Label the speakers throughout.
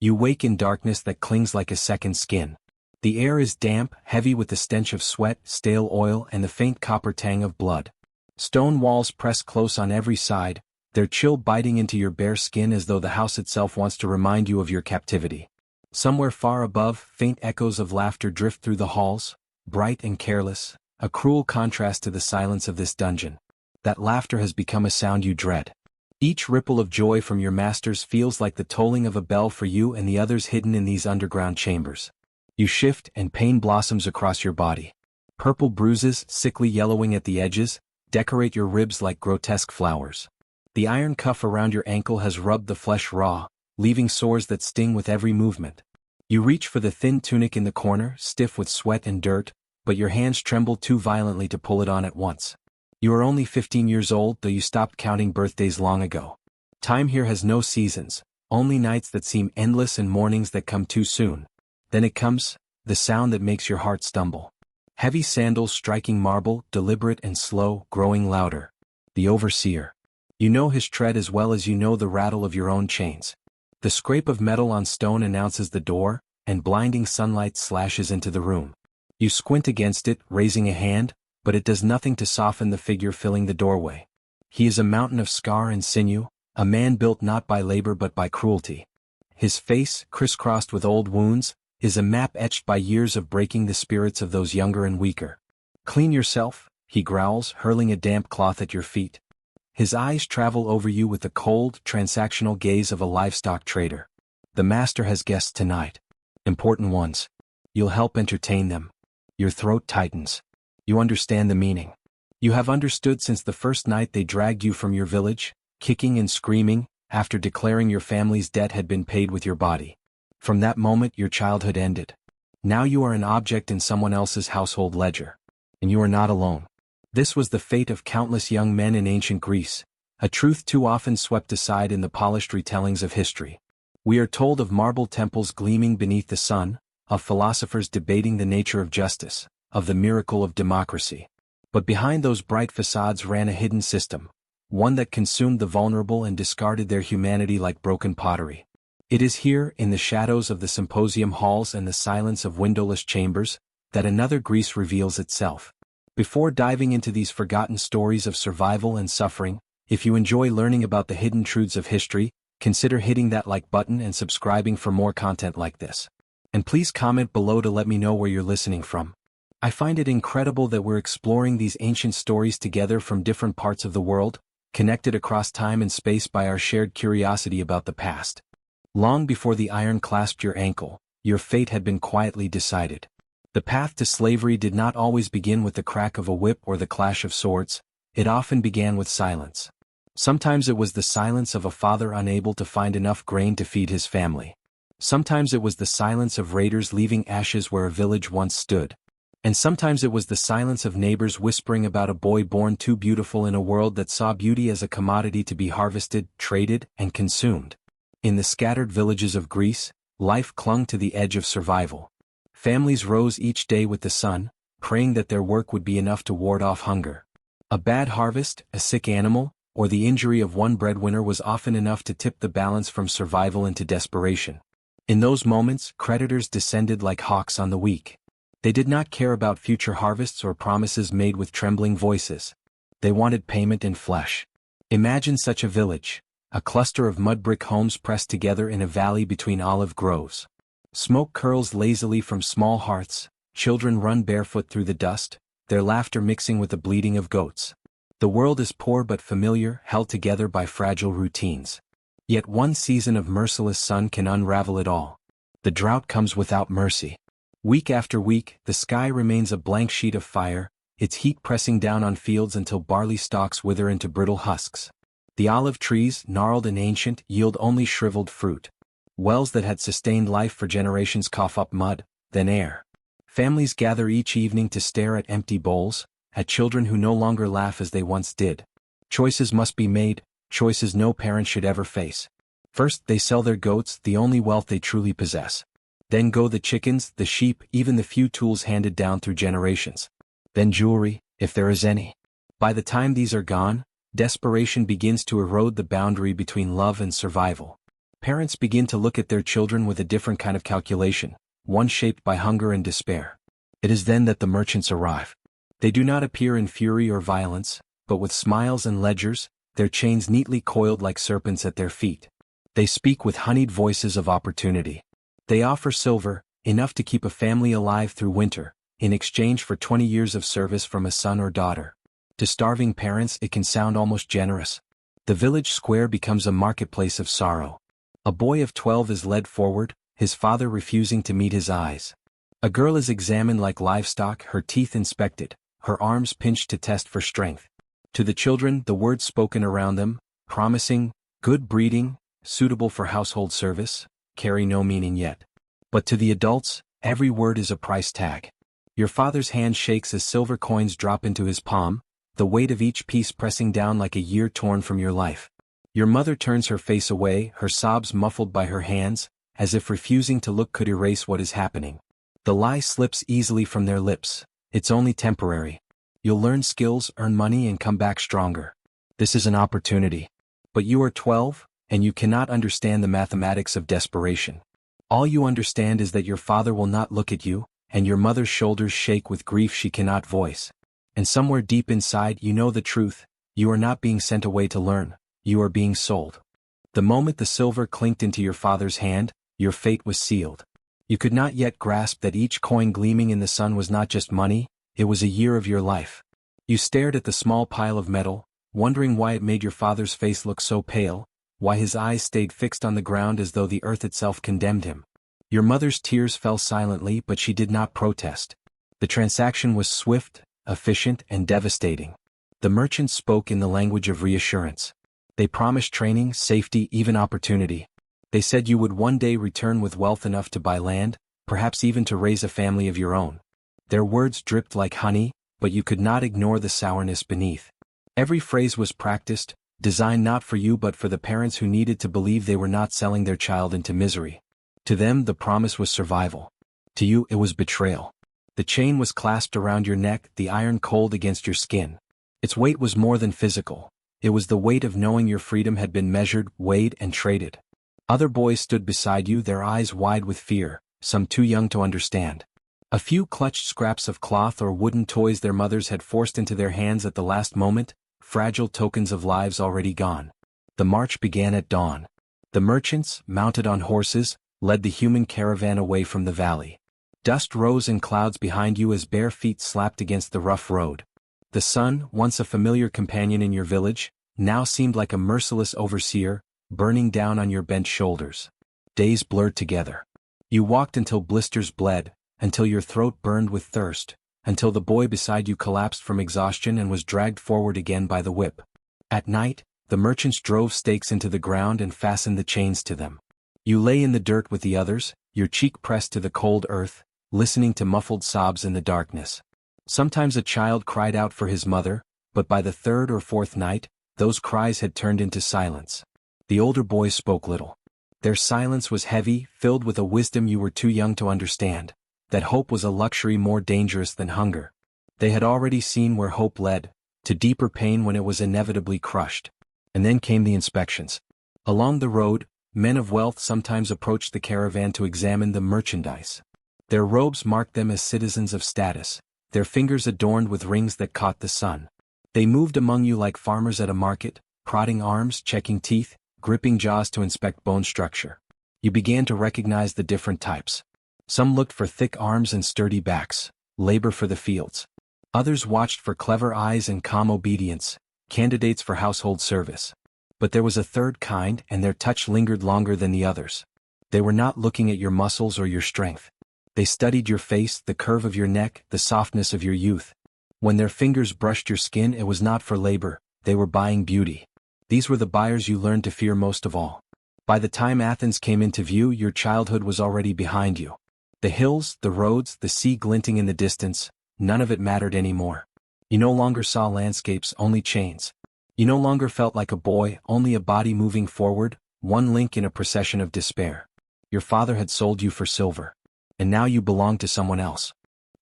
Speaker 1: You wake in darkness that clings like a second skin. The air is damp, heavy with the stench of sweat, stale oil, and the faint copper tang of blood. Stone walls press close on every side, their chill biting into your bare skin as though the house itself wants to remind you of your captivity. Somewhere far above, faint echoes of laughter drift through the halls, bright and careless, a cruel contrast to the silence of this dungeon. That laughter has become a sound you dread. Each ripple of joy from your masters feels like the tolling of a bell for you and the others hidden in these underground chambers. You shift and pain blossoms across your body. Purple bruises, sickly yellowing at the edges, decorate your ribs like grotesque flowers. The iron cuff around your ankle has rubbed the flesh raw, leaving sores that sting with every movement. You reach for the thin tunic in the corner, stiff with sweat and dirt, but your hands tremble too violently to pull it on at once. You are only 15 years old, though you stopped counting birthdays long ago. Time here has no seasons, only nights that seem endless and mornings that come too soon. Then it comes, the sound that makes your heart stumble. Heavy sandals striking marble, deliberate and slow, growing louder. The overseer. You know his tread as well as you know the rattle of your own chains. The scrape of metal on stone announces the door, and blinding sunlight slashes into the room. You squint against it, raising a hand, but it does nothing to soften the figure filling the doorway. He is a mountain of scar and sinew, a man built not by labor but by cruelty. His face, crisscrossed with old wounds, is a map etched by years of breaking the spirits of those younger and weaker. "Clean yourself," he growls, hurling a damp cloth at your feet. His eyes travel over you with the cold, transactional gaze of a livestock trader. "The master has guests tonight. Important ones. You'll help entertain them." Your throat tightens. You understand the meaning. You have understood since the first night they dragged you from your village, kicking and screaming, after declaring your family's debt had been paid with your body. From that moment your childhood ended. Now you are an object in someone else's household ledger. And you are not alone. This was the fate of countless young men in ancient Greece, a truth too often swept aside in the polished retellings of history. We are told of marble temples gleaming beneath the sun, of philosophers debating the nature of justice, of the miracle of democracy. But behind those bright facades ran a hidden system, one that consumed the vulnerable and discarded their humanity like broken pottery. It is here, in the shadows of the symposium halls and the silence of windowless chambers, that another Greece reveals itself. Before diving into these forgotten stories of survival and suffering, if you enjoy learning about the hidden truths of history, consider hitting that like button and subscribing for more content like this. And please comment below to let me know where you're listening from. I find it incredible that we're exploring these ancient stories together from different parts of the world, connected across time and space by our shared curiosity about the past. Long before the iron clasped your ankle, your fate had been quietly decided. The path to slavery did not always begin with the crack of a whip or the clash of swords, it often began with silence. Sometimes it was the silence of a father unable to find enough grain to feed his family. Sometimes it was the silence of raiders leaving ashes where a village once stood. And sometimes it was the silence of neighbors whispering about a boy born too beautiful in a world that saw beauty as a commodity to be harvested, traded, and consumed. In the scattered villages of Greece, life clung to the edge of survival. Families rose each day with the sun, praying that their work would be enough to ward off hunger. A bad harvest, a sick animal, or the injury of one breadwinner was often enough to tip the balance from survival into desperation. In those moments, creditors descended like hawks on the weak. They did not care about future harvests or promises made with trembling voices. They wanted payment in flesh. Imagine such a village, a cluster of mud brick homes pressed together in a valley between olive groves. Smoke curls lazily from small hearths, children run barefoot through the dust, their laughter mixing with the bleating of goats. The world is poor but familiar, held together by fragile routines. Yet one season of merciless sun can unravel it all. The drought comes without mercy. Week after week, the sky remains a blank sheet of fire, its heat pressing down on fields until barley stalks wither into brittle husks. The olive trees, gnarled and ancient, yield only shriveled fruit. Wells that had sustained life for generations cough up mud, then air. Families gather each evening to stare at empty bowls, at children who no longer laugh as they once did. Choices must be made, choices no parent should ever face. First, they sell their goats, the only wealth they truly possess. Then go the chickens, the sheep, even the few tools handed down through generations. Then jewelry, if there is any. By the time these are gone, desperation begins to erode the boundary between love and survival. Parents begin to look at their children with a different kind of calculation, one shaped by hunger and despair. It is then that the merchants arrive. They do not appear in fury or violence, but with smiles and ledgers, their chains neatly coiled like serpents at their feet. They speak with honeyed voices of opportunity. They offer silver, enough to keep a family alive through winter, in exchange for 20 years of service from a son or daughter. To starving parents it can sound almost generous. The village square becomes a marketplace of sorrow. A boy of 12 is led forward, his father refusing to meet his eyes. A girl is examined like livestock, her teeth inspected, her arms pinched to test for strength. To the children, the words spoken around them, promising, good breeding, suitable for household service, carry no meaning yet. But to the adults, every word is a price tag. Your father's hand shakes as silver coins drop into his palm, the weight of each piece pressing down like a year torn from your life. Your mother turns her face away, her sobs muffled by her hands, as if refusing to look could erase what is happening. The lie slips easily from their lips. It's only temporary. You'll learn skills, earn money, and come back stronger. This is an opportunity. But you are 12, and you cannot understand the mathematics of desperation. All you understand is that your father will not look at you, and your mother's shoulders shake with grief she cannot voice. And somewhere deep inside you know the truth, you are not being sent away to learn, you are being sold. The moment the silver clinked into your father's hand, your fate was sealed. You could not yet grasp that each coin gleaming in the sun was not just money, it was a year of your life. You stared at the small pile of metal, wondering why it made your father's face look so pale, why his eyes stayed fixed on the ground as though the earth itself condemned him. Your mother's tears fell silently, but she did not protest. The transaction was swift, efficient, and devastating. The merchants spoke in the language of reassurance. They promised training, safety, even opportunity. They said you would one day return with wealth enough to buy land, perhaps even to raise a family of your own. Their words dripped like honey, but you could not ignore the sourness beneath. Every phrase was practiced, designed not for you but for the parents who needed to believe they were not selling their child into misery. To them the promise was survival. To you it was betrayal. The chain was clasped around your neck, the iron cold against your skin. Its weight was more than physical. It was the weight of knowing your freedom had been measured, weighed, and traded. Other boys stood beside you, their eyes wide with fear, some too young to understand. A few clutched scraps of cloth or wooden toys their mothers had forced into their hands at the last moment, fragile tokens of lives already gone. The march began at dawn. The merchants, mounted on horses, led the human caravan away from the valley. Dust rose in clouds behind you as bare feet slapped against the rough road. The sun, once a familiar companion in your village, now seemed like a merciless overseer, burning down on your bent shoulders. Days blurred together. You walked until blisters bled, until your throat burned with thirst, until the boy beside you collapsed from exhaustion and was dragged forward again by the whip. At night, the merchants drove stakes into the ground and fastened the chains to them. You lay in the dirt with the others, your cheek pressed to the cold earth, listening to muffled sobs in the darkness. Sometimes a child cried out for his mother, but by the third or fourth night, those cries had turned into silence. The older boys spoke little. Their silence was heavy, filled with a wisdom you were too young to understand, that hope was a luxury more dangerous than hunger. They had already seen where hope led, to deeper pain when it was inevitably crushed. And then came the inspections. Along the road, men of wealth sometimes approached the caravan to examine the merchandise. Their robes marked them as citizens of status, their fingers adorned with rings that caught the sun. They moved among you like farmers at a market, prodding arms, checking teeth, gripping jaws to inspect bone structure. You began to recognize the different types. Some looked for thick arms and sturdy backs, labor for the fields. Others watched for clever eyes and calm obedience, candidates for household service. But there was a third kind, and their touch lingered longer than the others. They were not looking at your muscles or your strength. They studied your face, the curve of your neck, the softness of your youth. When their fingers brushed your skin, it was not for labor, they were buying beauty. These were the buyers you learned to fear most of all. By the time Athens came into view, your childhood was already behind you. The hills, the roads, the sea glinting in the distance, none of it mattered anymore. You no longer saw landscapes, only chains. You no longer felt like a boy, only a body moving forward, one link in a procession of despair. Your father had sold you for silver. And now you belonged to someone else.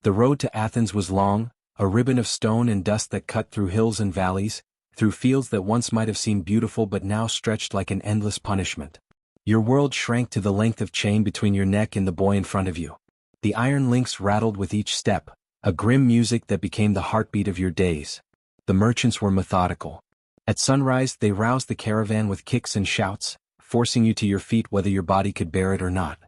Speaker 1: The road to Athens was long, a ribbon of stone and dust that cut through hills and valleys, through fields that once might have seemed beautiful but now stretched like an endless punishment. Your world shrank to the length of chain between your neck and the boy in front of you. The iron links rattled with each step, a grim music that became the heartbeat of your days. The merchants were methodical. At sunrise they roused the caravan with kicks and shouts, forcing you to your feet whether your body could bear it or not.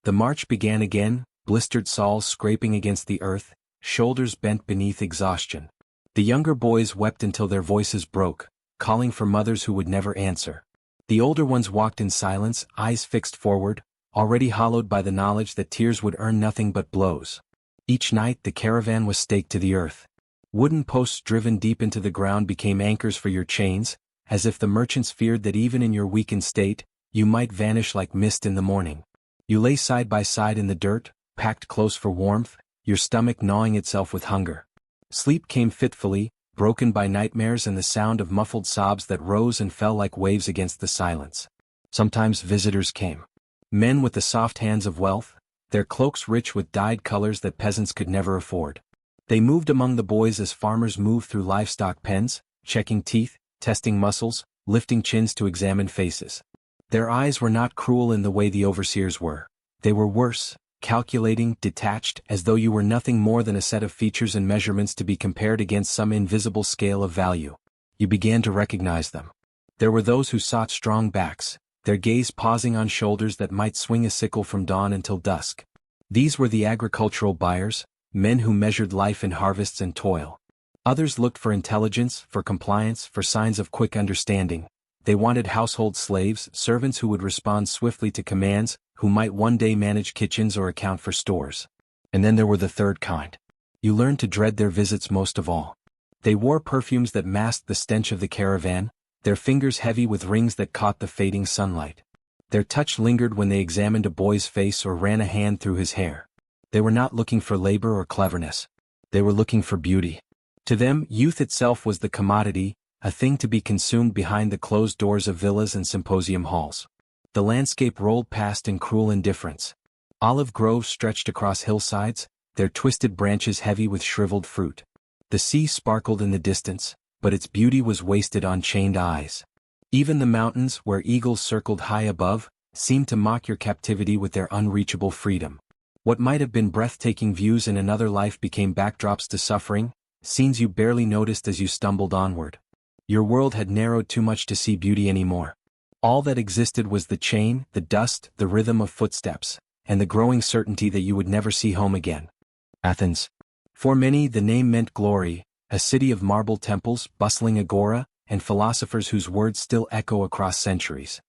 Speaker 1: The march began again, blistered soles scraping against the earth, shoulders bent beneath exhaustion. The younger boys wept until their voices broke, calling for mothers who would never answer. The older ones walked in silence, eyes fixed forward, already hollowed by the knowledge that tears would earn nothing but blows. Each night the caravan was staked to the earth. Wooden posts driven deep into the ground became anchors for your chains, as if the merchants feared that even in your weakened state, you might vanish like mist in the morning. You lay side by side in the dirt, packed close for warmth, your stomach gnawing itself with hunger. Sleep came fitfully, broken by nightmares and the sound of muffled sobs that rose and fell like waves against the silence. Sometimes visitors came. Men with the soft hands of wealth, their cloaks rich with dyed colors that peasants could never afford. They moved among the boys as farmers move through livestock pens, checking teeth, testing muscles, lifting chins to examine faces. Their eyes were not cruel in the way the overseers were. They were worse, calculating, detached, as though you were nothing more than a set of features and measurements to be compared against some invisible scale of value. You began to recognize them. There were those who sought strong backs, their gaze pausing on shoulders that might swing a sickle from dawn until dusk. These were the agricultural buyers, men who measured life in harvests and toil. Others looked for intelligence, for compliance, for signs of quick understanding. They wanted household slaves, servants who would respond swiftly to commands, who might one day manage kitchens or account for stores. And then there were the third kind. You learned to dread their visits most of all. They wore perfumes that masked the stench of the caravan, their fingers heavy with rings that caught the fading sunlight. Their touch lingered when they examined a boy's face or ran a hand through his hair. They were not looking for labor or cleverness. They were looking for beauty. To them, youth itself was the commodity, a thing to be consumed behind the closed doors of villas and symposium halls. The landscape rolled past in cruel indifference. Olive groves stretched across hillsides, their twisted branches heavy with shriveled fruit. The sea sparkled in the distance, but its beauty was wasted on chained eyes. Even the mountains, where eagles circled high above, seemed to mock your captivity with their unreachable freedom. What might have been breathtaking views in another life became backdrops to suffering, scenes you barely noticed as you stumbled onward. Your world had narrowed too much to see beauty anymore. All that existed was the chain, the dust, the rhythm of footsteps, and the growing certainty that you would never see home again. Athens. For many, the name meant glory, a city of marble temples, bustling agora, and philosophers whose words still echo across centuries.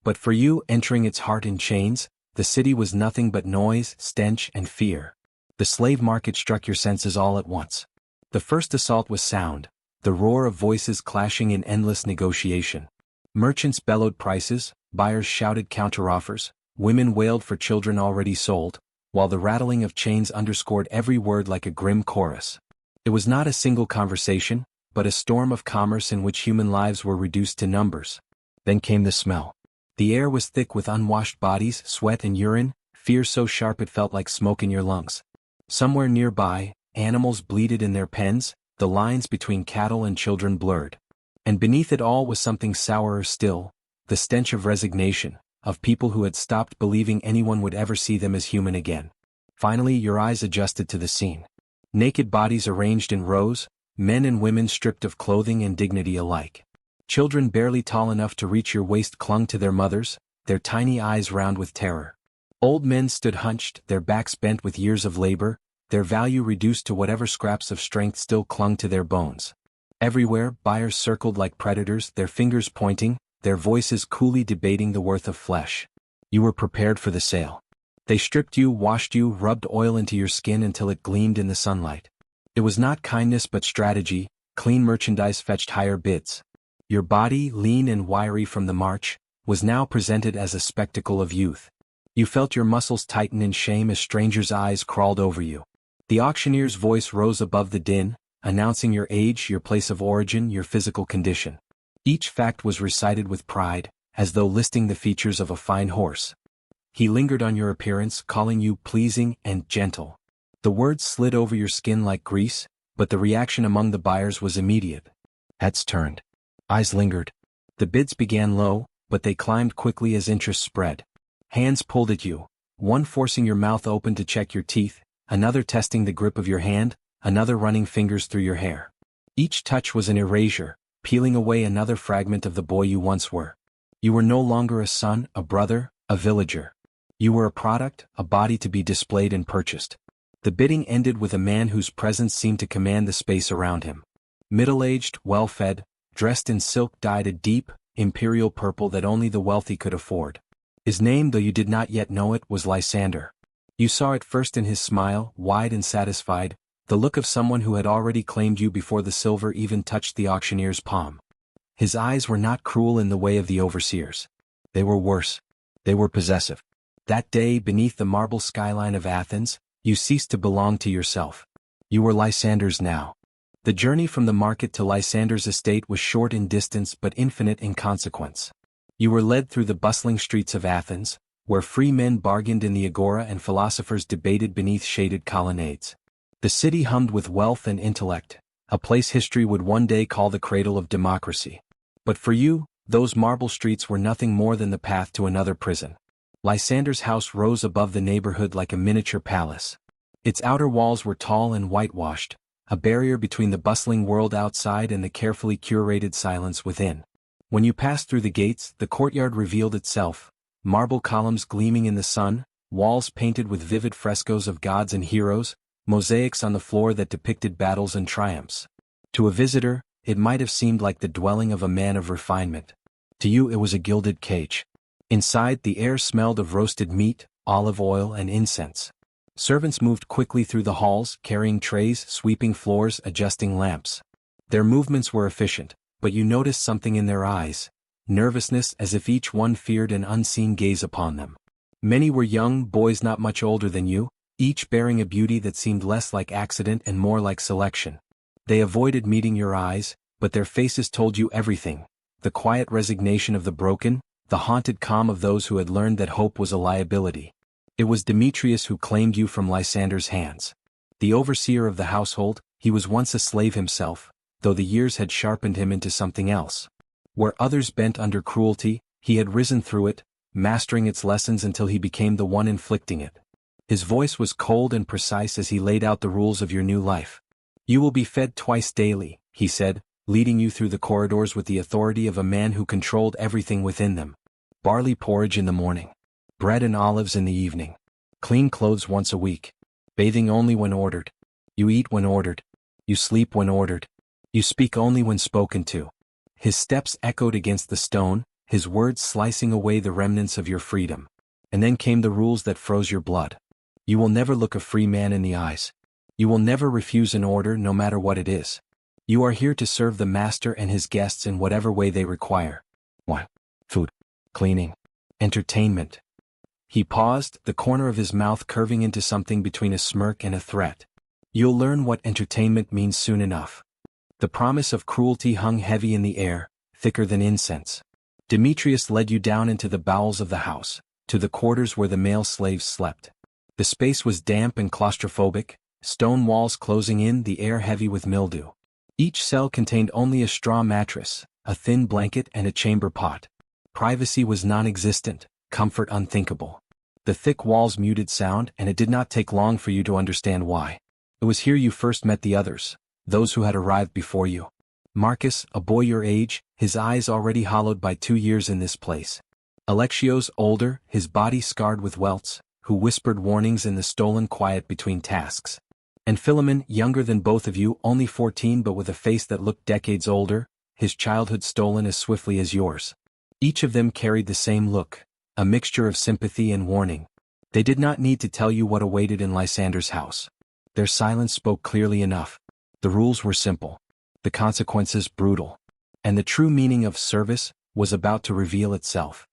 Speaker 1: But for you, entering its heart in chains, the city was nothing but noise, stench, and fear. The slave market struck your senses all at once. The first assault was sound, the roar of voices clashing in endless negotiation. Merchants bellowed prices, buyers shouted counteroffers, women wailed for children already sold, while the rattling of chains underscored every word like a grim chorus. It was not a single conversation, but a storm of commerce in which human lives were reduced to numbers. Then came the smell. The air was thick with unwashed bodies, sweat and urine, fear so sharp it felt like smoke in your lungs. Somewhere nearby, animals bleated in their pens, the lines between cattle and children blurred. And beneath it all was something sourer still, the stench of resignation, of people who had stopped believing anyone would ever see them as human again. Finally your eyes adjusted to the scene. Naked bodies arranged in rows, men and women stripped of clothing and dignity alike. Children barely tall enough to reach your waist clung to their mothers, their tiny eyes round with terror. Old men stood hunched, their backs bent with years of labor, their value reduced to whatever scraps of strength still clung to their bones. Everywhere, buyers circled like predators, their fingers pointing, their voices coolly debating the worth of flesh. You were prepared for the sale. They stripped you, washed you, rubbed oil into your skin until it gleamed in the sunlight. It was not kindness but strategy. Clean merchandise fetched higher bids. Your body, lean and wiry from the march, was now presented as a spectacle of youth. You felt your muscles tighten in shame as strangers' eyes crawled over you. The auctioneer's voice rose above the din, announcing your age, your place of origin, your physical condition. Each fact was recited with pride, as though listing the features of a fine horse. He lingered on your appearance, calling you pleasing and gentle. The words slid over your skin like grease, but the reaction among the buyers was immediate. Heads turned. Eyes lingered. The bids began low, but they climbed quickly as interest spread. Hands pulled at you, one forcing your mouth open to check your teeth, another testing the grip of your hand, another running fingers through your hair. Each touch was an erasure, peeling away another fragment of the boy you once were. You were no longer a son, a brother, a villager. You were a product, a body to be displayed and purchased. The bidding ended with a man whose presence seemed to command the space around him. Middle-aged, well-fed, dressed in silk dyed a deep, imperial purple that only the wealthy could afford. His name, though you did not yet know it, was Lysander. You saw it first in his smile, wide and satisfied, the look of someone who had already claimed you before the silver even touched the auctioneer's palm. His eyes were not cruel in the way of the overseers. They were worse. They were possessive. That day, beneath the marble skyline of Athens, you ceased to belong to yourself. You were Lysander's now. The journey from the market to Lysander's estate was short in distance but infinite in consequence. You were led through the bustling streets of Athens, where free men bargained in the agora and philosophers debated beneath shaded colonnades. The city hummed with wealth and intellect, a place history would one day call the cradle of democracy. But for you, those marble streets were nothing more than the path to another prison. Lysander's house rose above the neighborhood like a miniature palace. Its outer walls were tall and whitewashed, a barrier between the bustling world outside and the carefully curated silence within. When you passed through the gates, the courtyard revealed itself, marble columns gleaming in the sun, walls painted with vivid frescoes of gods and heroes, mosaics on the floor that depicted battles and triumphs. To a visitor, it might have seemed like the dwelling of a man of refinement. To you it was a gilded cage. Inside, the air smelled of roasted meat, olive oil and incense. Servants moved quickly through the halls, carrying trays, sweeping floors, adjusting lamps. Their movements were efficient, but you noticed something in their eyes, nervousness as if each one feared an unseen gaze upon them. Many were young boys not much older than you, each bearing a beauty that seemed less like accident and more like selection. They avoided meeting your eyes, but their faces told you everything, the quiet resignation of the broken, the haunted calm of those who had learned that hope was a liability. It was Demetrius who claimed you from Lysander's hands. The overseer of the household, he was once a slave himself, though the years had sharpened him into something else. Where others bent under cruelty, he had risen through it, mastering its lessons until he became the one inflicting it. His voice was cold and precise as he laid out the rules of your new life. You will be fed twice daily, he said, leading you through the corridors with the authority of a man who controlled everything within them. Barley porridge in the morning. Bread and olives in the evening. Clean clothes once a week. Bathing only when ordered. You eat when ordered. You sleep when ordered. You speak only when spoken to. His steps echoed against the stone, his words slicing away the remnants of your freedom. And then came the rules that froze your blood. You will never look a free man in the eyes. You will never refuse an order no matter what it is. You are here to serve the master and his guests in whatever way they require. What? Food. Cleaning. Entertainment. He paused, the corner of his mouth curving into something between a smirk and a threat. You'll learn what entertainment means soon enough. The promise of cruelty hung heavy in the air, thicker than incense. Demetrius led you down into the bowels of the house, to the quarters where the male slaves slept. The space was damp and claustrophobic, stone walls closing in, the air heavy with mildew. Each cell contained only a straw mattress, a thin blanket and a chamber pot. Privacy was non-existent, comfort unthinkable. The thick walls muted sound, and it did not take long for you to understand why. It was here you first met the others, those who had arrived before you. Marcus, a boy your age, his eyes already hollowed by 2 years in this place. Alexios, older, his body scarred with welts, who whispered warnings in the stolen quiet between tasks. And Philemon, younger than both of you, only 14 but with a face that looked decades older, his childhood stolen as swiftly as yours. Each of them carried the same look, a mixture of sympathy and warning. They did not need to tell you what awaited in Lysander's house. Their silence spoke clearly enough. The rules were simple. The consequences brutal. And the true meaning of service was about to reveal itself.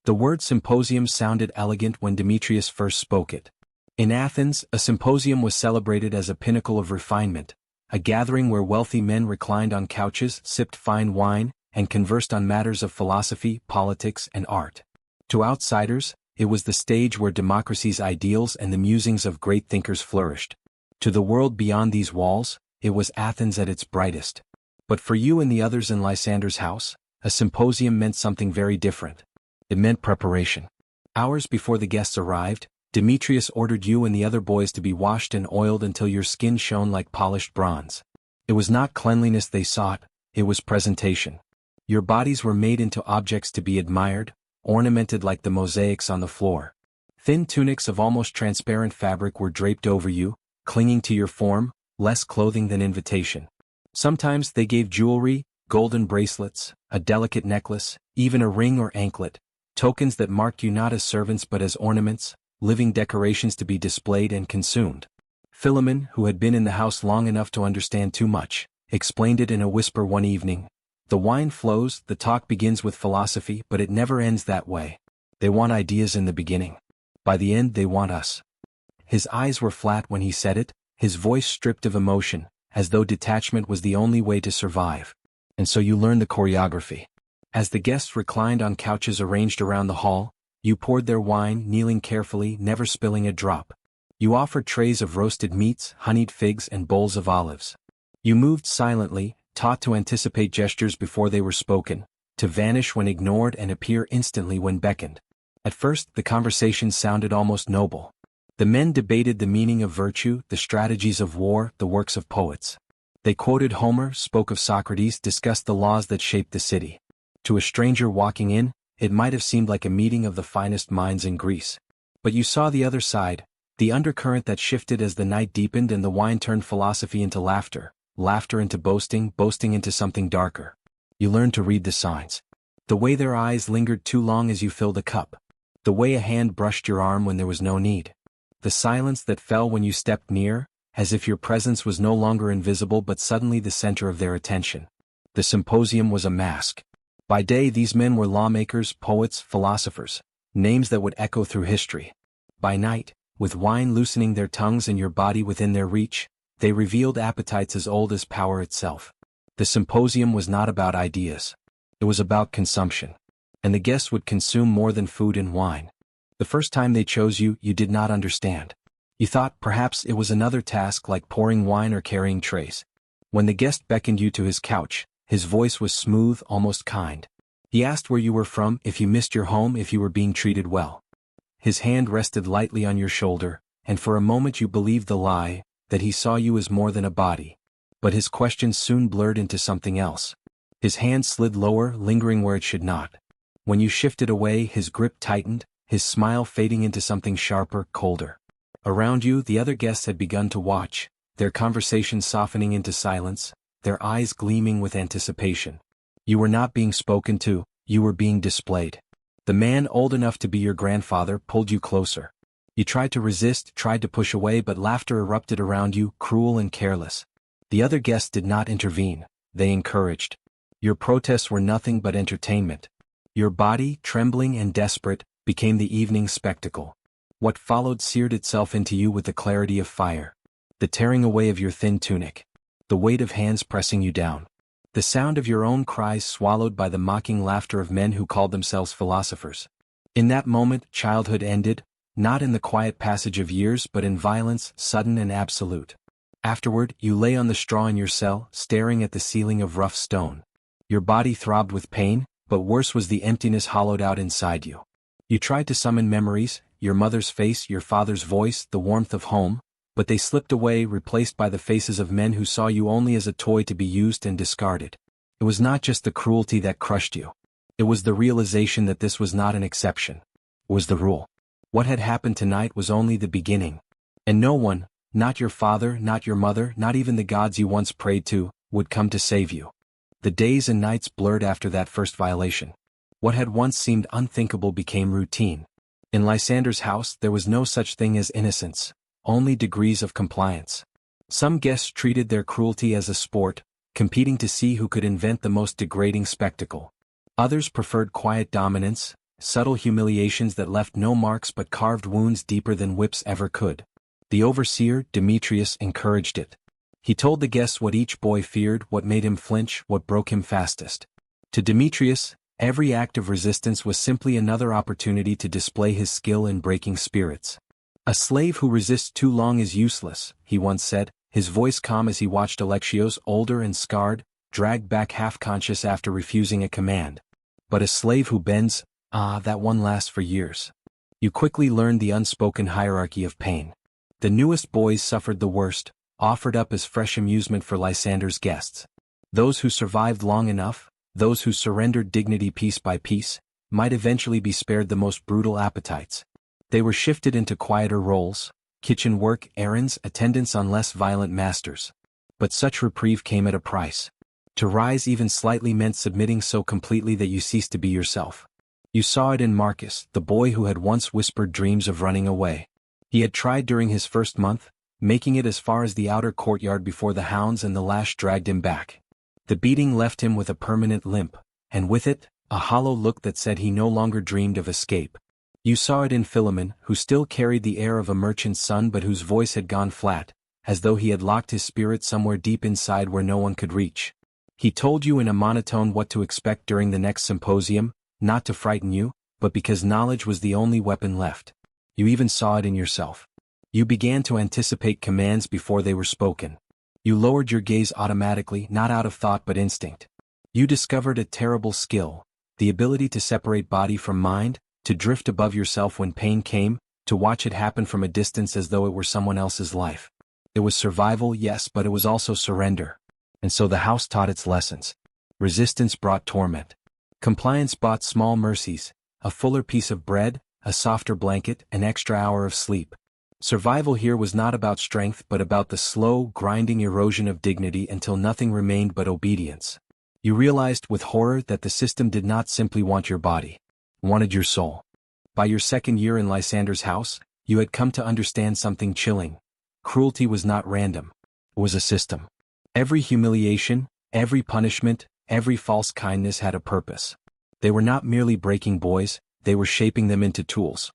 Speaker 1: The word symposium sounded elegant when Demetrius first spoke it. In Athens, a symposium was celebrated as a pinnacle of refinement, a gathering where wealthy men reclined on couches, sipped fine wine, and conversed on matters of philosophy, politics, and art. To outsiders, it was the stage where democracy's ideals and the musings of great thinkers flourished. To the world beyond these walls, it was Athens at its brightest. But for you and the others in Lysander's house, A symposium meant something very different. It meant preparation. Hours before the guests arrived, Demetrius ordered you and the other boys to be washed and oiled until your skin shone like polished bronze. It was not cleanliness they sought, it was presentation. Your bodies were made into objects to be admired, ornamented like the mosaics on the floor. Thin tunics of almost transparent fabric were draped over you, clinging to your form, less clothing than invitation. Sometimes they gave jewelry, golden bracelets, a delicate necklace, even a ring or anklet, tokens that marked you not as servants but as ornaments, living decorations to be displayed and consumed. Philemon, who had been in the house long enough to understand too much, explained it in a whisper one evening. The wine flows, the talk begins with philosophy, but it never ends that way. They want ideas in the beginning. By the end they want us. His eyes were flat when he said it, his voice stripped of emotion, as though detachment was the only way to survive. And so you learned the choreography. As the guests reclined on couches arranged around the hall, you poured their wine, kneeling carefully, never spilling a drop. You offered trays of roasted meats, honeyed figs, and bowls of olives. You moved silently, taught to anticipate gestures before they were spoken, to vanish when ignored and appear instantly when beckoned. At first, the conversation sounded almost noble. The men debated the meaning of virtue, the strategies of war, the works of poets. They quoted Homer, spoke of Socrates, discussed the laws that shaped the city. To a stranger walking in, it might have seemed like a meeting of the finest minds in Greece. But you saw the other side, the undercurrent that shifted as the night deepened and the wine turned philosophy into laughter, laughter into boasting, boasting into something darker. You learned to read the signs. The way their eyes lingered too long as you filled a cup. The way a hand brushed your arm when there was no need. The silence that fell when you stepped near, as if your presence was no longer invisible but suddenly the center of their attention. The symposium was a mask. By day these men were lawmakers, poets, philosophers, names that would echo through history. By night, with wine loosening their tongues and your body within their reach, they revealed appetites as old as power itself. The symposium was not about ideas. It was about consumption. And the guests would consume more than food and wine. The first time they chose you, you did not understand. You thought perhaps it was another task like pouring wine or carrying trays. When the guest beckoned you to his couch, his voice was smooth, almost kind. He asked where you were from, if you missed your home, if you were being treated well. His hand rested lightly on your shoulder, and for a moment you believed the lie, that he saw you as more than a body. But his questions soon blurred into something else. His hand slid lower, lingering where it should not. When you shifted away, his grip tightened, his smile fading into something sharper, colder. Around you, the other guests had begun to watch, their conversation softening into silence, their eyes gleaming with anticipation. You were not being spoken to, you were being displayed. The man old enough to be your grandfather pulled you closer. You tried to resist, tried to push away, but laughter erupted around you, cruel and careless. The other guests did not intervene, they encouraged. Your protests were nothing but entertainment. Your body, trembling and desperate, became the evening spectacle. What followed seared itself into you with the clarity of fire. The tearing away of your thin tunic. The weight of hands pressing you down. The sound of your own cries swallowed by the mocking laughter of men who called themselves philosophers. In that moment, childhood ended, not in the quiet passage of years but in violence, sudden and absolute. Afterward, you lay on the straw in your cell, staring at the ceiling of rough stone. Your body throbbed with pain, but worse was the emptiness hollowed out inside you. You tried to summon memories, your mother's face, your father's voice, the warmth of home, but they slipped away, replaced by the faces of men who saw you only as a toy to be used and discarded. It was not just the cruelty that crushed you. It was the realization that this was not an exception. It was the rule. What had happened tonight was only the beginning. And no one, not your father, not your mother, not even the gods you once prayed to, would come to save you. The days and nights blurred after that first violation. What had once seemed unthinkable became routine. In Lysander's house there was no such thing as innocence, only degrees of compliance. Some guests treated their cruelty as a sport, competing to see who could invent the most degrading spectacle. Others preferred quiet dominance, subtle humiliations that left no marks but carved wounds deeper than whips ever could. The overseer, Demetrius, encouraged it. He told the guests what each boy feared, what made him flinch, what broke him fastest. To Demetrius, every act of resistance was simply another opportunity to display his skill in breaking spirits. A slave who resists too long is useless, he once said, his voice calm as he watched Alexios, older and scarred, dragged back half-conscious after refusing a command. But a slave who bends, that one lasts for years. You quickly learned the unspoken hierarchy of pain. The newest boys suffered the worst, offered up as fresh amusement for Lysander's guests. Those who survived long enough, those who surrendered dignity piece by piece, might eventually be spared the most brutal appetites. They were shifted into quieter roles, kitchen work, errands, attendance on less violent masters. But such reprieve came at a price. To rise even slightly meant submitting so completely that you ceased to be yourself. You saw it in Marcus, the boy who had once whispered dreams of running away. He had tried during his first month, making it as far as the outer courtyard before the hounds and the lash dragged him back. The beating left him with a permanent limp, and with it, a hollow look that said he no longer dreamed of escape. You saw it in Philemon, who still carried the air of a merchant's son but whose voice had gone flat, as though he had locked his spirit somewhere deep inside where no one could reach. He told you in a monotone what to expect during the next symposium, not to frighten you, but because knowledge was the only weapon left. You even saw it in yourself. You began to anticipate commands before they were spoken. You lowered your gaze automatically, not out of thought but instinct. You discovered a terrible skill, the ability to separate body from mind, to drift above yourself when pain came, to watch it happen from a distance as though it were someone else's life. It was survival, yes, but it was also surrender. And so the house taught its lessons. Resistance brought torment. Compliance bought small mercies, a fuller piece of bread, a softer blanket, an extra hour of sleep. Survival here was not about strength but about the slow, grinding erosion of dignity until nothing remained but obedience. You realized with horror that the system did not simply want your body, wanted your soul. By your second year in Lysander's house, you had come to understand something chilling. Cruelty was not random. It was a system. Every humiliation, every punishment, every false kindness had a purpose. They were not merely breaking boys, they were shaping them into tools.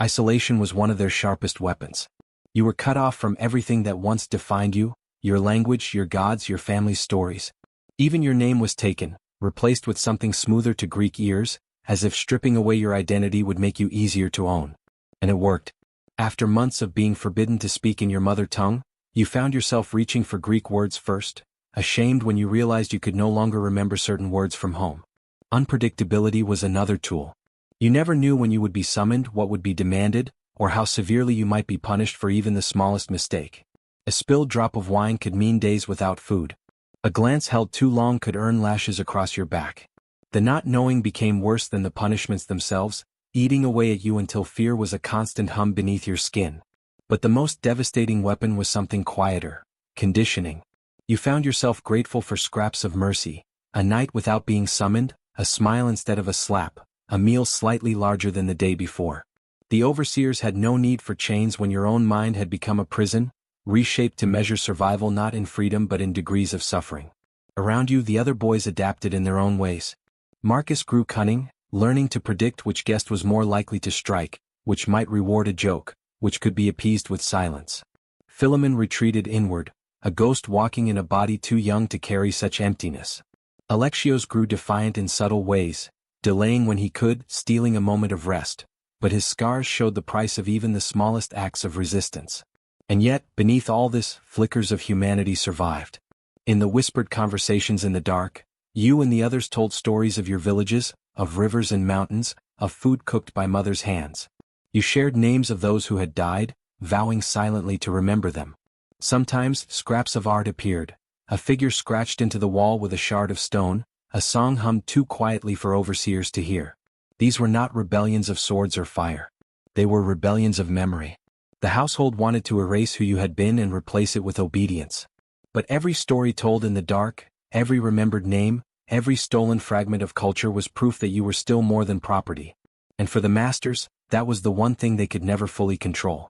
Speaker 1: Isolation was one of their sharpest weapons. You were cut off from everything that once defined you, your language, your gods, your family's stories. Even your name was taken, replaced with something smoother to Greek ears, as if stripping away your identity would make you easier to own. And it worked. After months of being forbidden to speak in your mother tongue, you found yourself reaching for Greek words first, ashamed when you realized you could no longer remember certain words from home. Unpredictability was another tool. You never knew when you would be summoned, what would be demanded, or how severely you might be punished for even the smallest mistake. A spilled drop of wine could mean days without food. A glance held too long could earn lashes across your back. The not knowing became worse than the punishments themselves, eating away at you until fear was a constant hum beneath your skin. But the most devastating weapon was something quieter: conditioning. You found yourself grateful for scraps of mercy, a night without being summoned, a smile instead of a slap, a meal slightly larger than the day before. The overseers had no need for chains when your own mind had become a prison, reshaped to measure survival not in freedom but in degrees of suffering. Around you the other boys adapted in their own ways. Marcus grew cunning, learning to predict which guest was more likely to strike, which might reward a joke, which could be appeased with silence. Philemon retreated inward, a ghost walking in a body too young to carry such emptiness. Alexios grew defiant in subtle ways, delaying when he could, stealing a moment of rest, but his scars showed the price of even the smallest acts of resistance. And yet, beneath all this, flickers of humanity survived. In the whispered conversations in the dark, you and the others told stories of your villages, of rivers and mountains, of food cooked by mothers' hands. You shared names of those who had died, vowing silently to remember them. Sometimes, scraps of art appeared, a figure scratched into the wall with a shard of stone, a song hummed too quietly for overseers to hear. These were not rebellions of swords or fire. They were rebellions of memory. The household wanted to erase who you had been and replace it with obedience. But every story told in the dark, every remembered name, every stolen fragment of culture was proof that you were still more than property. And for the masters, that was the one thing they could never fully control.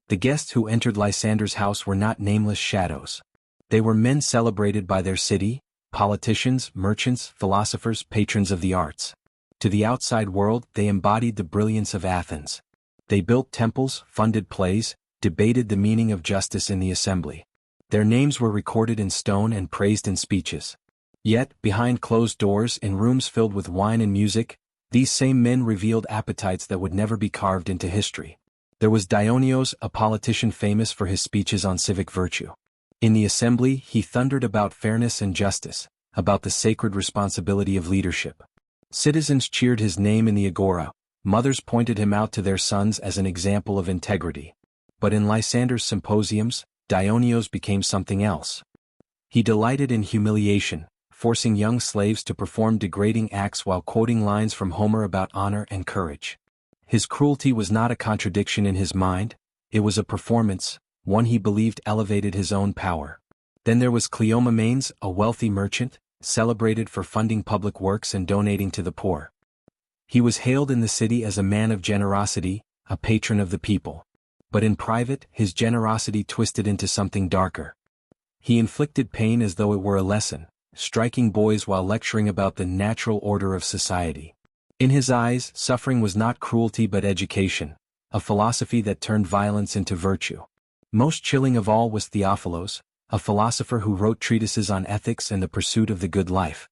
Speaker 1: The guests who entered Lysander's house were not nameless shadows. They were men celebrated by their city, politicians, merchants, philosophers, patrons of the arts. To the outside world, they embodied the brilliance of Athens. They built temples, funded plays, debated the meaning of justice in the assembly. Their names were recorded in stone and praised in speeches. Yet, behind closed doors, in rooms filled with wine and music, these same men revealed appetites that would never be carved into history. There was Dionysius, a politician famous for his speeches on civic virtue. In the assembly, he thundered about fairness and justice, about the sacred responsibility of leadership. Citizens cheered his name in the agora, mothers pointed him out to their sons as an example of integrity. But in Lysander's symposiums, Dionysius became something else. He delighted in humiliation, forcing young slaves to perform degrading acts while quoting lines from Homer about honor and courage. His cruelty was not a contradiction in his mind, it was a performance, one he believed elevated his own power. Then there was Cleomenes, a wealthy merchant, celebrated for funding public works and donating to the poor. He was hailed in the city as a man of generosity, a patron of the people. But in private, his generosity twisted into something darker. He inflicted pain as though it were a lesson, striking boys while lecturing about the natural order of society. In his eyes, suffering was not cruelty but education, a philosophy that turned violence into virtue. Most chilling of all was Theophilos, a philosopher who wrote treatises on ethics and the pursuit of the good life.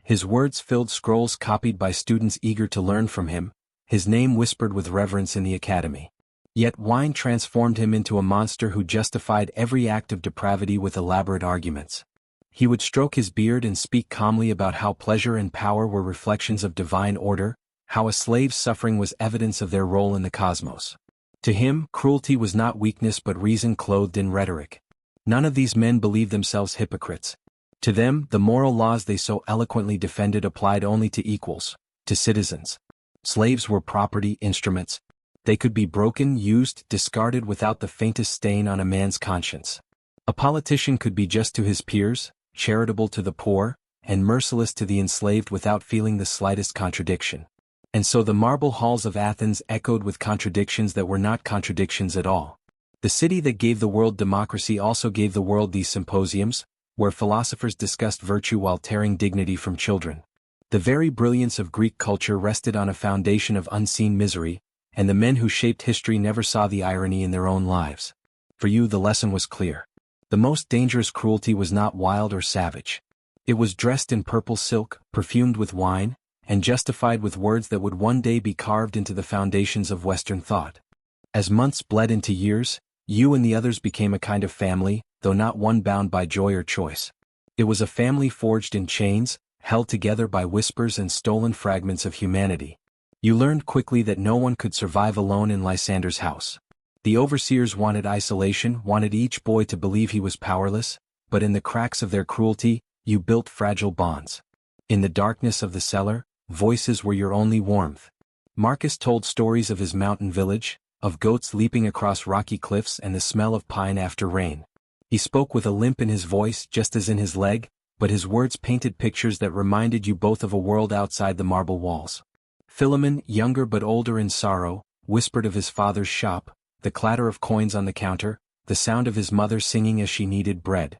Speaker 1: His words filled scrolls copied by students eager to learn from him, his name whispered with reverence in the academy. Yet wine transformed him into a monster who justified every act of depravity with elaborate arguments. He would stroke his beard and speak calmly about how pleasure and power were reflections of divine order, how a slave's suffering was evidence of their role in the cosmos. To him, cruelty was not weakness but reason clothed in rhetoric. None of these men believed themselves hypocrites. To them, the moral laws they so eloquently defended applied only to equals, to citizens. Slaves were property, instruments. They could be broken, used, discarded without the faintest stain on a man's conscience. A politician could be just to his peers, charitable to the poor, and merciless to the enslaved without feeling the slightest contradiction. And so the marble halls of Athens echoed with contradictions that were not contradictions at all. The city that gave the world democracy also gave the world these symposiums, where philosophers discussed virtue while tearing dignity from children. The very brilliance of Greek culture rested on a foundation of unseen misery, and the men who shaped history never saw the irony in their own lives. For you the lesson was clear. The most dangerous cruelty was not wild or savage. It was dressed in purple silk, perfumed with wine, and justified with words that would one day be carved into the foundations of Western thought. As months bled into years, you and the others became a kind of family, though not one bound by joy or choice. It was a family forged in chains, held together by whispers and stolen fragments of humanity. You learned quickly that no one could survive alone in Lysander's house. The overseers wanted isolation, wanted each boy to believe he was powerless, but in the cracks of their cruelty, you built fragile bonds. In the darkness of the cellar, voices were your only warmth. Marcus told stories of his mountain village, of goats leaping across rocky cliffs and the smell of pine after rain. He spoke with a limp in his voice just as in his leg, but his words painted pictures that reminded you both of a world outside the marble walls. Philemon, younger but older in sorrow, whispered of his father's shop, the clatter of coins on the counter, the sound of his mother singing as she kneaded bread.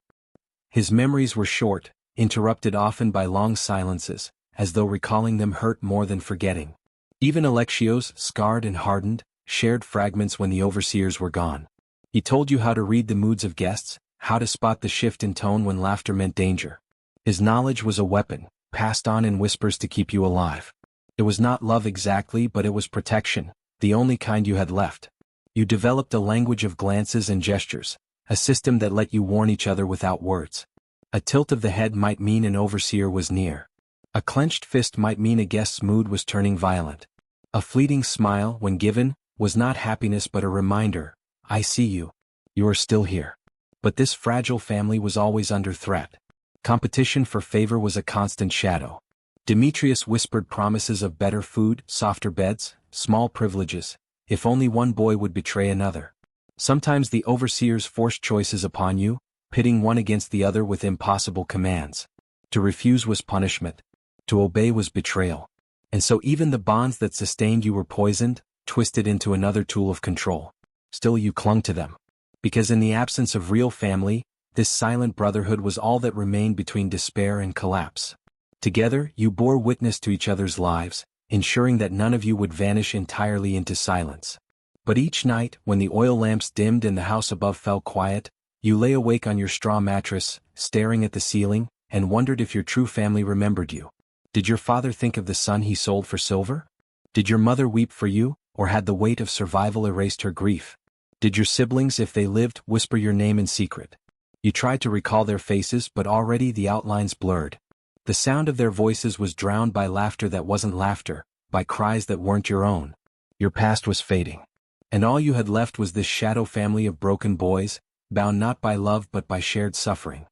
Speaker 1: His memories were short, interrupted often by long silences, as though recalling them hurt more than forgetting. Even Alexios, scarred and hardened, shared fragments when the overseers were gone. He told you how to read the moods of guests, how to spot the shift in tone when laughter meant danger. His knowledge was a weapon, passed on in whispers to keep you alive. It was not love exactly, but it was protection, the only kind you had left. You developed a language of glances and gestures, a system that let you warn each other without words. A tilt of the head might mean an overseer was near. A clenched fist might mean a guest's mood was turning violent. A fleeting smile, when given, was not happiness but a reminder, I see you. You are still here. But this fragile family was always under threat. Competition for favor was a constant shadow. Demetrius whispered promises of better food, softer beds, small privileges, if only one boy would betray another. Sometimes the overseers forced choices upon you, pitting one against the other with impossible commands. To refuse was punishment. To obey was betrayal. And so even the bonds that sustained you were poisoned, twisted into another tool of control. Still you clung to them. Because in the absence of real family, this silent brotherhood was all that remained between despair and collapse. Together, you bore witness to each other's lives, ensuring that none of you would vanish entirely into silence. But each night, when the oil lamps dimmed and the house above fell quiet, you lay awake on your straw mattress, staring at the ceiling, and wondered if your true family remembered you. Did your father think of the son he sold for silver? Did your mother weep for you, or had the weight of survival erased her grief? Did your siblings, if they lived, whisper your name in secret? You tried to recall their faces, but already the outlines blurred. The sound of their voices was drowned by laughter that wasn't laughter, by cries that weren't your own. Your past was fading. And all you had left was this shadow family of broken boys, bound not by love but by shared suffering.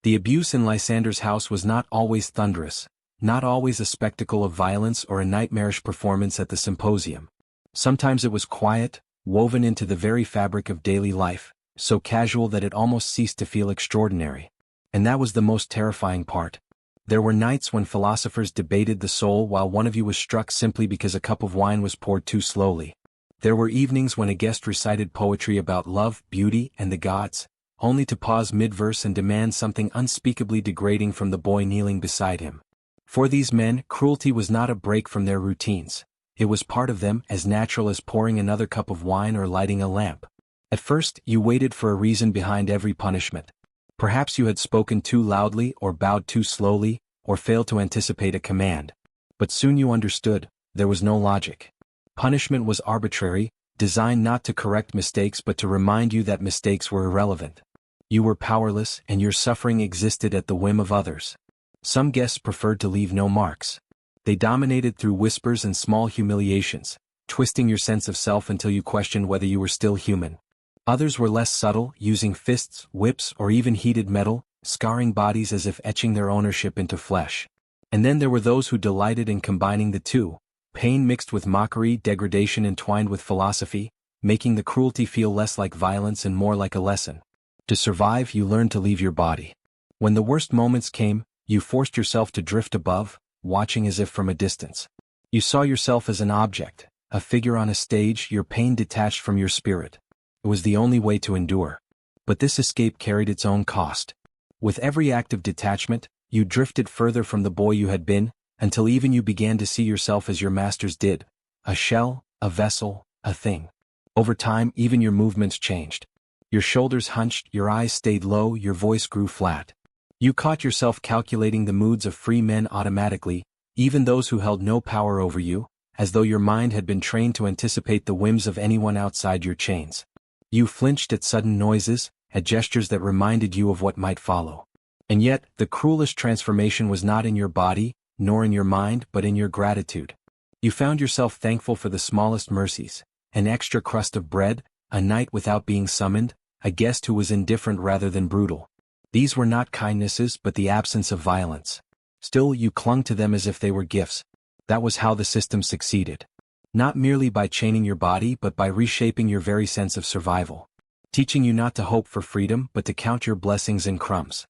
Speaker 1: The abuse in Lysander's house was not always thunderous, not always a spectacle of violence or a nightmarish performance at the symposium. Sometimes it was quiet, woven into the very fabric of daily life, so casual that it almost ceased to feel extraordinary. And that was the most terrifying part. There were nights when philosophers debated the soul while one of you was struck simply because a cup of wine was poured too slowly. There were evenings when a guest recited poetry about love, beauty, and the gods, only to pause mid-verse and demand something unspeakably degrading from the boy kneeling beside him. For these men, cruelty was not a break from their routines. It was part of them, as natural as pouring another cup of wine or lighting a lamp. At first, you waited for a reason behind every punishment. Perhaps you had spoken too loudly or bowed too slowly, or failed to anticipate a command. But soon you understood, there was no logic. Punishment was arbitrary, designed not to correct mistakes but to remind you that mistakes were irrelevant. You were powerless and your suffering existed at the whim of others. Some guests preferred to leave no marks. They dominated through whispers and small humiliations, twisting your sense of self until you questioned whether you were still human. Others were less subtle, using fists, whips, or even heated metal, scarring bodies as if etching their ownership into flesh. And then there were those who delighted in combining the two, pain mixed with mockery, degradation entwined with philosophy, making the cruelty feel less like violence and more like a lesson. To survive, you learned to leave your body. When the worst moments came, you forced yourself to drift above, watching as if from a distance. You saw yourself as an object, a figure on a stage, your pain detached from your spirit. It was the only way to endure. But this escape carried its own cost. With every act of detachment, you drifted further from the boy you had been, until even you began to see yourself as your masters did, a shell, a vessel, a thing. Over time, even your movements changed. Your shoulders hunched, your eyes stayed low, your voice grew flat. You caught yourself calculating the moods of free men automatically, even those who held no power over you, as though your mind had been trained to anticipate the whims of anyone outside your chains. You flinched at sudden noises, at gestures that reminded you of what might follow. And yet, the cruelest transformation was not in your body, nor in your mind, but in your gratitude. You found yourself thankful for the smallest mercies, an extra crust of bread, a night without being summoned, a guest who was indifferent rather than brutal. These were not kindnesses but the absence of violence. Still, you clung to them as if they were gifts. That was how the system succeeded. Not merely by chaining your body but by reshaping your very sense of survival. Teaching you not to hope for freedom but to count your blessings in crumbs.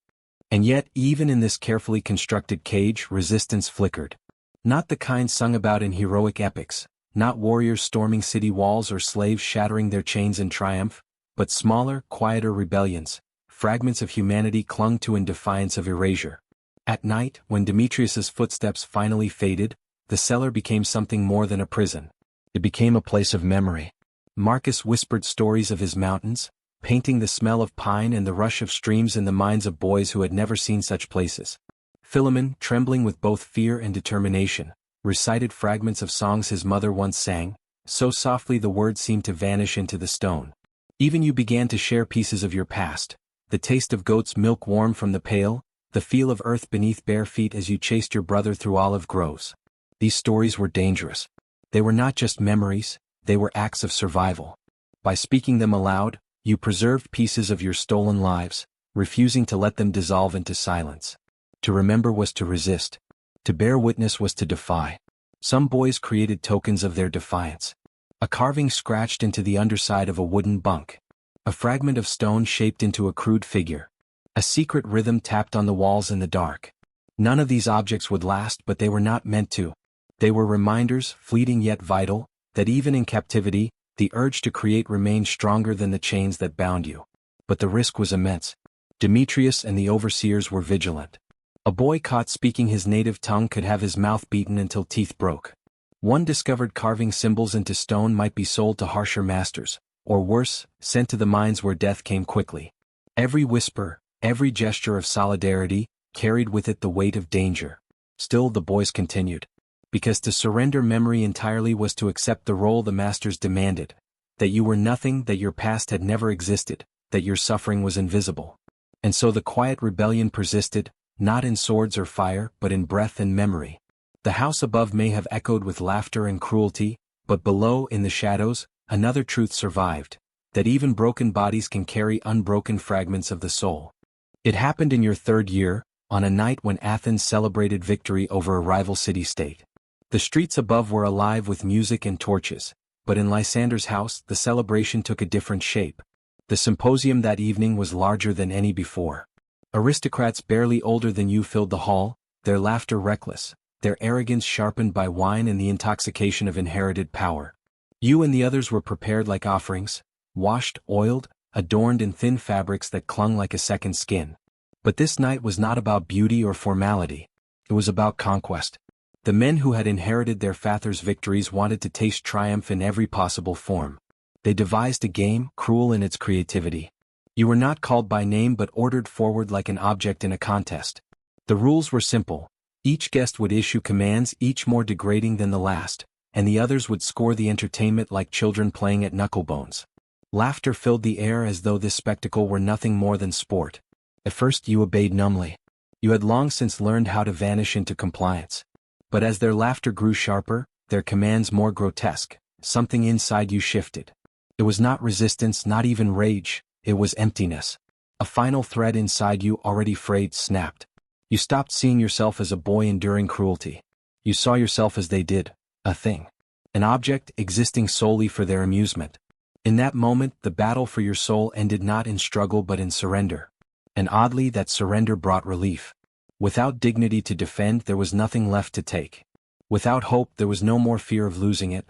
Speaker 1: And yet, even in this carefully constructed cage, resistance flickered. Not the kind sung about in heroic epics, not warriors storming city walls or slaves shattering their chains in triumph, but smaller, quieter rebellions, fragments of humanity clung to in defiance of erasure. At night, when Demetrius's footsteps finally faded, the cellar became something more than a prison. It became a place of memory. Marcus whispered stories of his mountains, painting the smell of pine and the rush of streams in the minds of boys who had never seen such places. Philemon, trembling with both fear and determination, recited fragments of songs his mother once sang, so softly the words seemed to vanish into the stone. Even you began to share pieces of your past, the taste of goat's milk warm from the pail, the feel of earth beneath bare feet as you chased your brother through olive groves. These stories were dangerous. They were not just memories, they were acts of survival. By speaking them aloud, you preserved pieces of your stolen lives, refusing to let them dissolve into silence. To remember was to resist. To bear witness was to defy. Some boys created tokens of their defiance. A carving scratched into the underside of a wooden bunk. A fragment of stone shaped into a crude figure. A secret rhythm tapped on the walls in the dark. None of these objects would last, but they were not meant to. They were reminders, fleeting yet vital, that even in captivity, the urge to create remained stronger than the chains that bound you. But the risk was immense. Demetrius and the overseers were vigilant. A boy caught speaking his native tongue could have his mouth beaten until teeth broke. One discovered carving symbols into stone might be sold to harsher masters, or worse, sent to the mines where death came quickly. Every whisper, every gesture of solidarity, carried with it the weight of danger. Still the boys continued. Because to surrender memory entirely was to accept the role the masters demanded. That you were nothing, that your past had never existed, that your suffering was invisible. And so the quiet rebellion persisted, not in swords or fire, but in breath and memory. The house above may have echoed with laughter and cruelty, but below, in the shadows, another truth survived, that even broken bodies can carry unbroken fragments of the soul. It happened in your third year, on a night when Athens celebrated victory over a rival city-state. The streets above were alive with music and torches, but in Lysander's house the celebration took a different shape. The symposium that evening was larger than any before. Aristocrats barely older than you filled the hall, their laughter reckless, their arrogance sharpened by wine and the intoxication of inherited power. You and the others were prepared like offerings, washed, oiled, adorned in thin fabrics that clung like a second skin. But this night was not about beauty or formality. It was about conquest. The men who had inherited their father's victories wanted to taste triumph in every possible form. They devised a game, cruel in its creativity. You were not called by name but ordered forward like an object in a contest. The rules were simple. Each guest would issue commands, each more degrading than the last, and the others would score the entertainment like children playing at knucklebones. Laughter filled the air as though this spectacle were nothing more than sport. At first you obeyed numbly. You had long since learned how to vanish into compliance. But as their laughter grew sharper, their commands more grotesque, something inside you shifted. It was not resistance, not even rage, it was emptiness. A final thread inside you, already frayed, snapped. You stopped seeing yourself as a boy enduring cruelty. You saw yourself as they did, a thing. An object existing solely for their amusement. In that moment, the battle for your soul ended not in struggle but in surrender. And oddly, that surrender brought relief. Without dignity to defend, there was nothing left to take. Without hope, there was no more fear of losing it.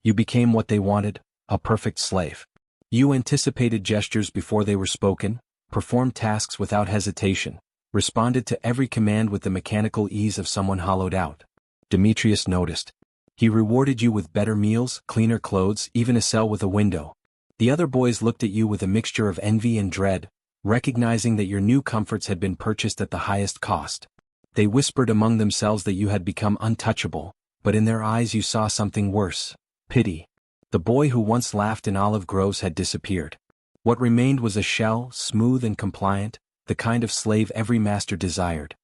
Speaker 1: You became what they wanted, a perfect slave. You anticipated gestures before they were spoken, performed tasks without hesitation, responded to every command with the mechanical ease of someone hollowed out. Demetrius noticed. He rewarded you with better meals, cleaner clothes, even a cell with a window. The other boys looked at you with a mixture of envy and dread, recognizing that your new comforts had been purchased at the highest cost. They whispered among themselves that you had become untouchable, but in their eyes you saw something worse: pity. The boy who once laughed in olive groves had disappeared. What remained was a shell, smooth and compliant, the kind of slave every master desired.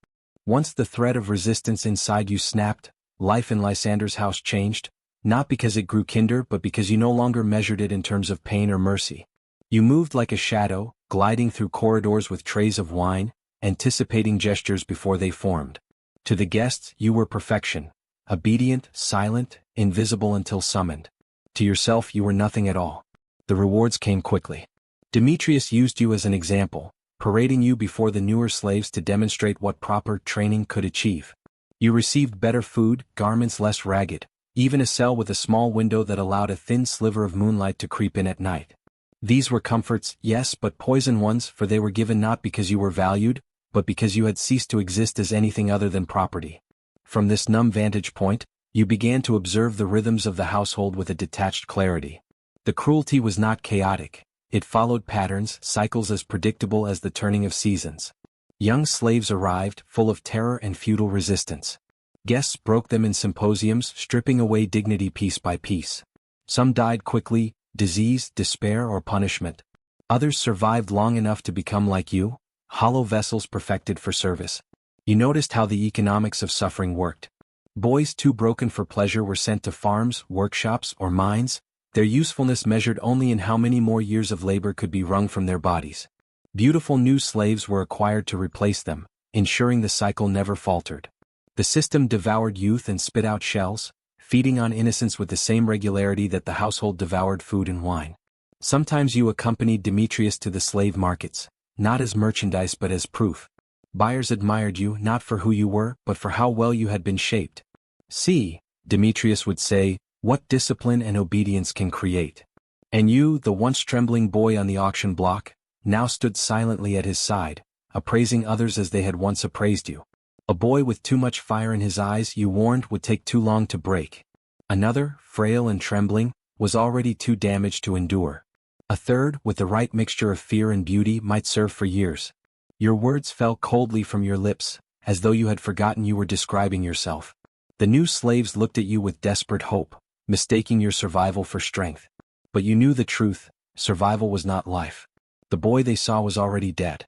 Speaker 1: Once the thread of resistance inside you snapped, life in Lysander's house changed, not because it grew kinder but because you no longer measured it in terms of pain or mercy. You moved like a shadow, gliding through corridors with trays of wine, anticipating gestures before they formed. To the guests, you were perfection, obedient, silent, invisible until summoned. To yourself, you were nothing at all. The rewards came quickly. Demetrius used you as an example, parading you before the newer slaves to demonstrate what proper training could achieve. You received better food, garments less ragged, even a cell with a small window that allowed a thin sliver of moonlight to creep in at night. These were comforts, yes, but poison ones, for they were given not because you were valued, but because you had ceased to exist as anything other than property. From this numb vantage point, you began to observe the rhythms of the household with a detached clarity. The cruelty was not chaotic. It followed patterns, cycles as predictable as the turning of seasons. Young slaves arrived, full of terror and futile resistance. Guests broke them in symposiums, stripping away dignity piece by piece. Some died quickly, disease, despair, or punishment. Others survived long enough to become like you, hollow vessels perfected for service. You noticed how the economics of suffering worked. Boys too broken for pleasure were sent to farms, workshops, or mines, their usefulness measured only in how many more years of labor could be wrung from their bodies. Beautiful new slaves were acquired to replace them, ensuring the cycle never faltered. The system devoured youth and spit out shells, feeding on innocence with the same regularity that the household devoured food and wine. Sometimes you accompanied Demetrius to the slave markets, not as merchandise but as proof. Buyers admired you not for who you were, but for how well you had been shaped. "See," Demetrius would say, "what discipline and obedience can create." And you, the once trembling boy on the auction block, now stood silently at his side, appraising others as they had once appraised you. A boy with too much fire in his eyes, you warned, would take too long to break. Another, frail and trembling, was already too damaged to endure. A third, with the right mixture of fear and beauty, might serve for years. Your words fell coldly from your lips, as though you had forgotten you were describing yourself. The new slaves looked at you with desperate hope, mistaking your survival for strength. But you knew the truth: survival was not life. The boy they saw was already dead.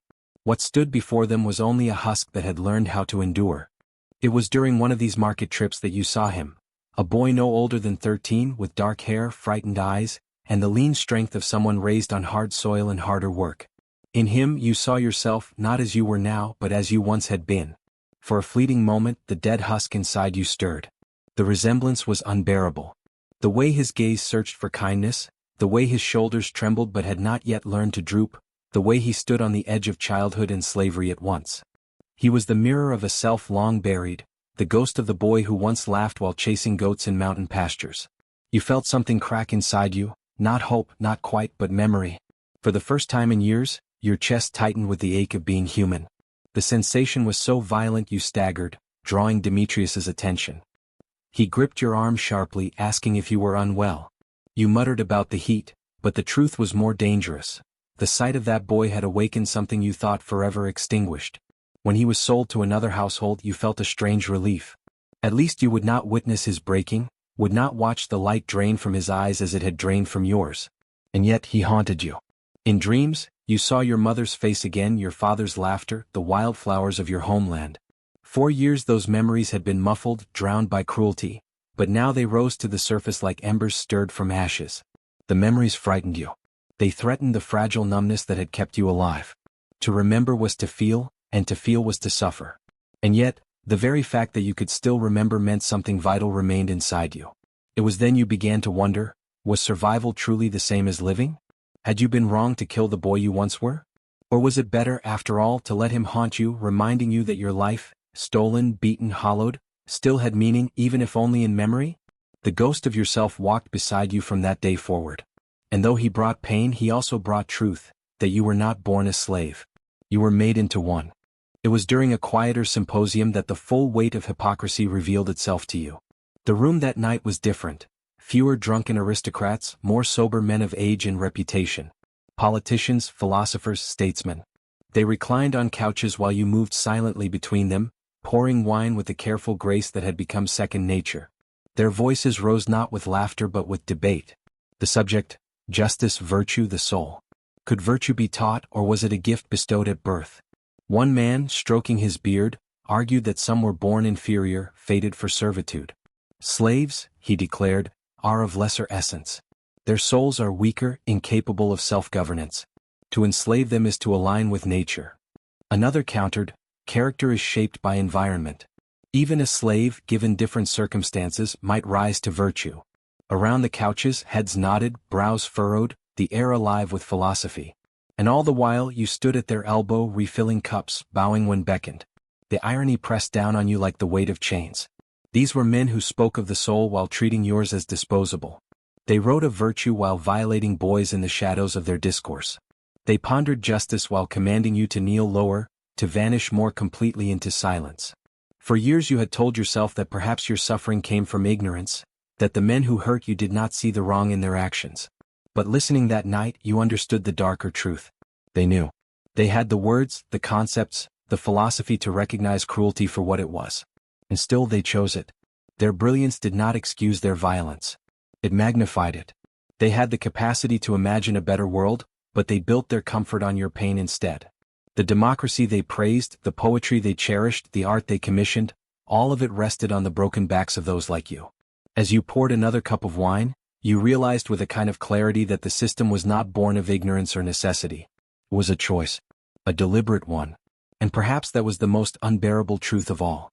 Speaker 1: What stood before them was only a husk that had learned how to endure. It was during one of these market trips that you saw him, a boy no older than 13 with dark hair, frightened eyes, and the lean strength of someone raised on hard soil and harder work. In him you saw yourself not as you were now but as you once had been. For a fleeting moment the dead husk inside you stirred. The resemblance was unbearable. The way his gaze searched for kindness, the way his shoulders trembled but had not yet learned to droop, the way he stood on the edge of childhood and slavery at once. He was the mirror of a self long buried, the ghost of the boy who once laughed while chasing goats in mountain pastures. You felt something crack inside you, not hope, not quite, but memory. For the first time in years, your chest tightened with the ache of being human. The sensation was so violent you staggered, drawing Demetrius's attention. He gripped your arm sharply, asking if you were unwell. You muttered about the heat, but the truth was more dangerous. The sight of that boy had awakened something you thought forever extinguished. When he was sold to another household you felt a strange relief. At least you would not witness his breaking, would not watch the light drain from his eyes as it had drained from yours. And yet he haunted you. In dreams, you saw your mother's face again, your father's laughter, the wildflowers of your homeland. For years those memories had been muffled, drowned by cruelty, but now they rose to the surface like embers stirred from ashes. The memories frightened you. They threatened the fragile numbness that had kept you alive. To remember was to feel, and to feel was to suffer. And yet, the very fact that you could still remember meant something vital remained inside you. It was then you began to wonder, was survival truly the same as living? Had you been wrong to kill the boy you once were? Or was it better, after all, to let him haunt you, reminding you that your life, stolen, beaten, hollowed, still had meaning, even if only in memory? The ghost of yourself walked beside you from that day forward. And though he brought pain, he also brought truth, that you were not born a slave. You were made into one. It was during a quieter symposium that the full weight of hypocrisy revealed itself to you. The room that night was different. Fewer drunken aristocrats, more sober men of age and reputation. Politicians, philosophers, statesmen. They reclined on couches while you moved silently between them, pouring wine with the careful grace that had become second nature. Their voices rose not with laughter but with debate. The subject, justice, virtue, the soul. Could virtue be taught, or was it a gift bestowed at birth? One man, stroking his beard, argued that some were born inferior, fated for servitude. Slaves, he declared, are of lesser essence. Their souls are weaker, incapable of self-governance. To enslave them is to align with nature. Another countered, character is shaped by environment. Even a slave, given different circumstances, might rise to virtue. Around the couches, heads nodded, brows furrowed, the air alive with philosophy. And all the while you stood at their elbow refilling cups, bowing when beckoned. The irony pressed down on you like the weight of chains. These were men who spoke of the soul while treating yours as disposable. They wrote of virtue while violating boys in the shadows of their discourse. They pondered justice while commanding you to kneel lower, to vanish more completely into silence. For years you had told yourself that perhaps your suffering came from ignorance, that the men who hurt you did not see the wrong in their actions. But listening that night you understood the darker truth. They knew. They had the words, the concepts, the philosophy to recognize cruelty for what it was. And still they chose it. Their brilliance did not excuse their violence. It magnified it. They had the capacity to imagine a better world, but they built their comfort on your pain instead. The democracy they praised, the poetry they cherished, the art they commissioned, all of it rested on the broken backs of those like you. As you poured another cup of wine, you realized with a kind of clarity that the system was not born of ignorance or necessity. It was a choice. A deliberate one. And perhaps that was the most unbearable truth of all.